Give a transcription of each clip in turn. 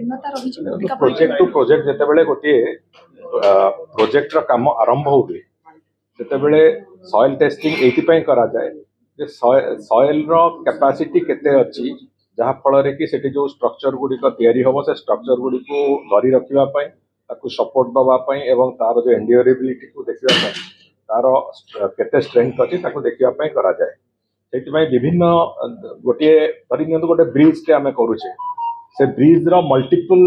भिन्नता रही project to project जिते गोटे प्रोजेक्ट काम आरंभ हुए से सॉइल टेस्टिंग ये करा जाए जे सॉइल रो कैपेसिटी केते अच्छी जहाँ फल कि से जो स्ट्रक्चर गुड़िक हम से स्ट्रक्चर गुड़ी को धरी रखापी सपोर्ट दवापाई एवं तार जो एंड्योरेबिलिटी को देखा तार केते स्ट्रेंथ अच्छी देखापी करा जाए से विभिन्न गोटे धरी गोटे ब्रिज टे आम करुचे से ब्रिज रो मल्टीपल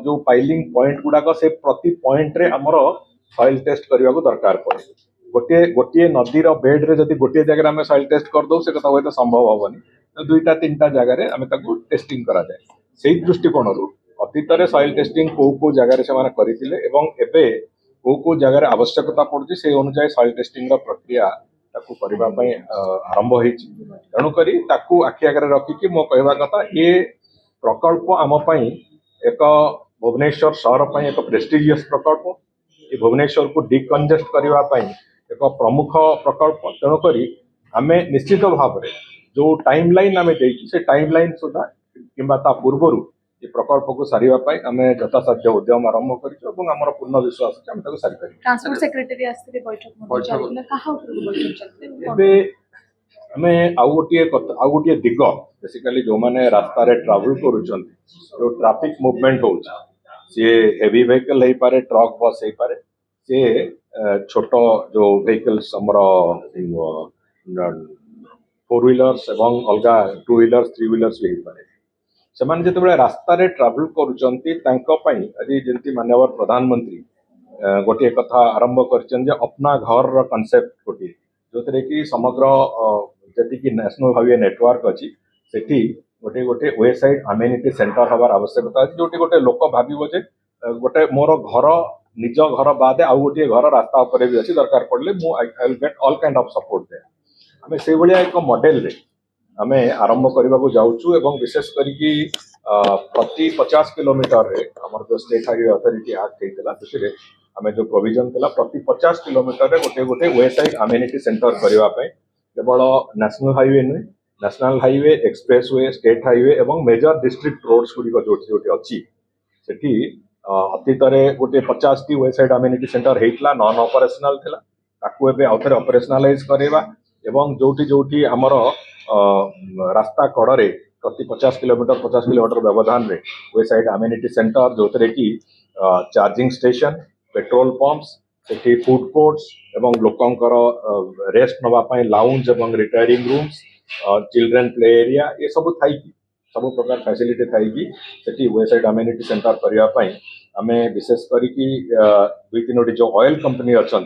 जो पाइलिंग पॉइंट गुड़ाक से प्रति पॉइंट रे हमर सॉइल टेस्ट करने को दरकार पड़े गोटे गोटे नदी रो बेड रे जदि गोटे जगह आम सॉइल टेस्ट कर दो से कथा तो संभव हेनी तो दुईटा तीन टा जगह आम टेस्टिंग करा जाए से दृष्टिकोण अतीत में सॉइल टेस्टिंग कौ जगह से करते कौ जगह आवश्यकता पड़ुची से अनुसार सॉइल टेस्टिंग प्रक्रिया करने आरंभ हो तेणुक आखि आगे रखिकी मो कहवा कथा ये प्रकल्प आम एक भुवनेश्वर सहर एक प्रेस्टिजियस प्रकल्प ये भुवनेश्वर को डिकंजेस्ट करने एक प्रमुख प्रकल्प तेणुक आम निश्चित भाव में जो टाइम लाइन आम से टाइम लाइन सुधा कि पूर्वर ये प्रकल्प को सारे आम यथासाध्य उद्यम आरंभ कर पूर्ण विश्वास सारी ट्रांसपोर्ट सेक्रेटरी आम आउ गोटे दिग बेसिकली जो मैंने रास्ता ट्रावेल करुँच जो ट्रैफिक मूवमेंट हो हेवी व्हीकल हो पारे ट्रक बस हो पारे सी छोट जो व्हीकल्स फोर व्हीलर्स एवं अलग टू व्हीलर्स थ्री व्हीलर्स भी हो पारे से जो रास्ता ट्रावेल करुँच आज जमी माननीय प्रधानमंत्री गोटे कथा आरंभ कर अपना घर कॉन्सेप्ट गोटे जो थे कि समग्र जी नेशनल हाईवे नेटवर्क अच्छी सेठी गोटे गोटे वेबसाइट अमेनिटी सेंटर हबार आवश्यकता अच्छी जो गोटे लोक भावे गोटे मोर घर निज घर बाद आउ गोटे घर रास्ता उपर भी अच्छी दरकार पड़े I will get all kind of support दे आम से भाया एक मॉडल रे आम आरंभ करने को जाऊँ एवं विशेष करके प्रति 50 किलोमीटर आम जो स्टेट हाईवे अथॉरिटी एक्ट होता आम जो प्रोविजन थी प्रति 50 किलोमीटर गोटे गोटे वेबसाइट अमेनिटी सेंटर करने केवल नेशनल हाईवे नुहे national highway expressway state highway एवं मेजर डिस्ट्रिक्ट रोड्स गुड़िक जो जो अच्छी से अतीत गोटे 50 टी वेबसाइट अमेनिटी सेंटर होता नॉन ऑपरेशनल था आउे ऑपरेशनलाइज करवा एवं जोटी जोटी आमर रास्ता कड़े प्रति 50 किलोमीटर व्यवधान में वेबसाइट अमेनिटी सेंटर जो थे कि चार्जिंग स्टेशन पेट्रोल पंप्स से फूड कोर्ट्स एवं लोकंकर रेस्ट नापी लाउंज एवं retiring rooms children play area ये सब थी सब प्रकार फैसिलिटी थी से वेबसाइट अमेनिटी सेंटर करने आम विशेष करके दुई तीन जो ऑयल कंपनी अच्छा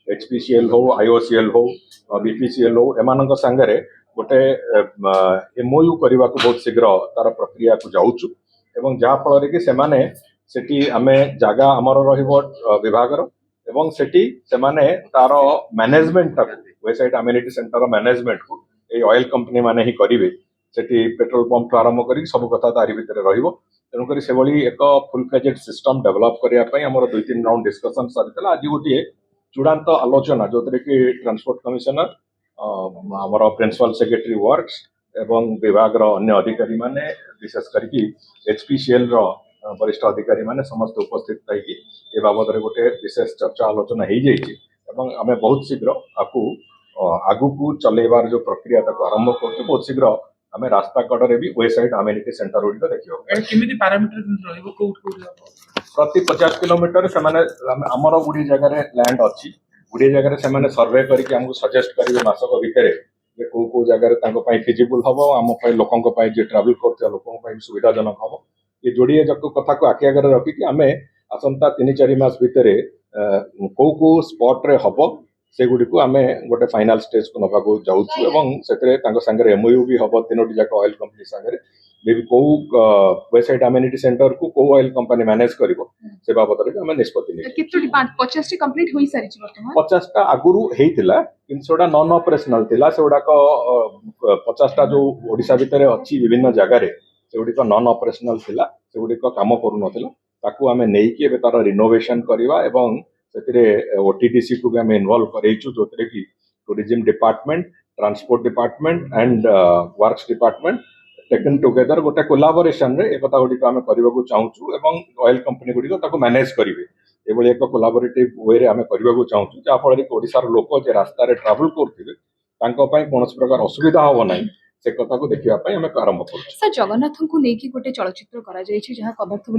HPCL हो IOCL हो BPCL हो एम सांगे गोटे MOU करने को बहुत शीघ्र तार प्रक्रिया को जाऊँ एवं जहाँफल कि सेठी आम जगह आमर विभागर एवं सेठी सेमाने तार management website amenity centre management को ये ऑयल कंपनी माने ही करेंगे सेठी पेट्रोल पंप आरंभ कर सब कथा तारी भितर तेणुक से एक फुल फ्लेजेड सिस्टम डेवलप करने आम दुई तीन राउंड डिस्कसन सर आज गोटे चूड़ांत आलोचना जो थे कि ट्रांसपोर्ट कमिशनर आमर प्रिंसिपल सेक्रेटरी वर्क्स एवं विभाग अन्य अधिकारी माने विशेष करके HPCL वरिष्ठ अधिकारी माने समस्त उपस्थित थी ये बाबद गोटे विशेष चर्चा आलोचना हो जाए आम बहुत शीघ्र आपको आगु को चलेबार जो प्रक्रिया आरंभ कर बहुत शीघ्र आम रास्ता कड़े भी वेबसाइट अमेनिटी सेंटर गुड़िक देखा प्रति 50 किलोमीटर से आमर गुड़ी जगह लैंड अच्छी गुड़ी जगह से सर्वे करके आमको सजेस्ट करेंगे मासक भितर कौ कौ जगह फिजिबल हम आम लोकों जी ट्रावेल कर लोकों सुविधाजनक हम ये जोड़े कथा को आखि आगे रखिकी आम आसंता 3-4 मास भितर कौ कौ स्पॉट रे हम से गुड़ी को आम गोटे फाइनाल स्टेज को नवा जाऊँ से MOU भी हम 3टी जाक ऑयल कंपनी सांगे कौ वेबसाइट अमेनिटी सेंटर को कौ ऑयल कंपनी मैनेज कर से बाबद आम निष्पत्ति 50टा आगुरी होता कि नॉन ऑपरेशनल थिला से गुड़ाक 50टा जो ओडिशा भितर अच्छी विभिन्न जगार से गुड़िक नॉन ऑपरेशनल थिला से गुड़िक काम करूँ आम नहीं तार रिनोवेशन करवा एवं से OTDC को भी आम इनवॉल्व करेचु जो कि tourism department transport department and works department taken together गोटे कोलाबोरेशन रे एक गुड़िक आम करने को चाहूँ एवं ऑयल कंपनी गुड़िक मैनेज करेंगे ये एक कोलाबोरेटिव वे आम करने को चाहूँ जहाँफल कि ओडिशार लोक जे रास्तार ट्राभेल करुवे कौन प्रकार असुविधा हम ना से कथा को देखा आम आरंभ कर सर जगन्नाथ को लेकिन गोटे चलचित्र करा जायछि जहाँ कदर्थ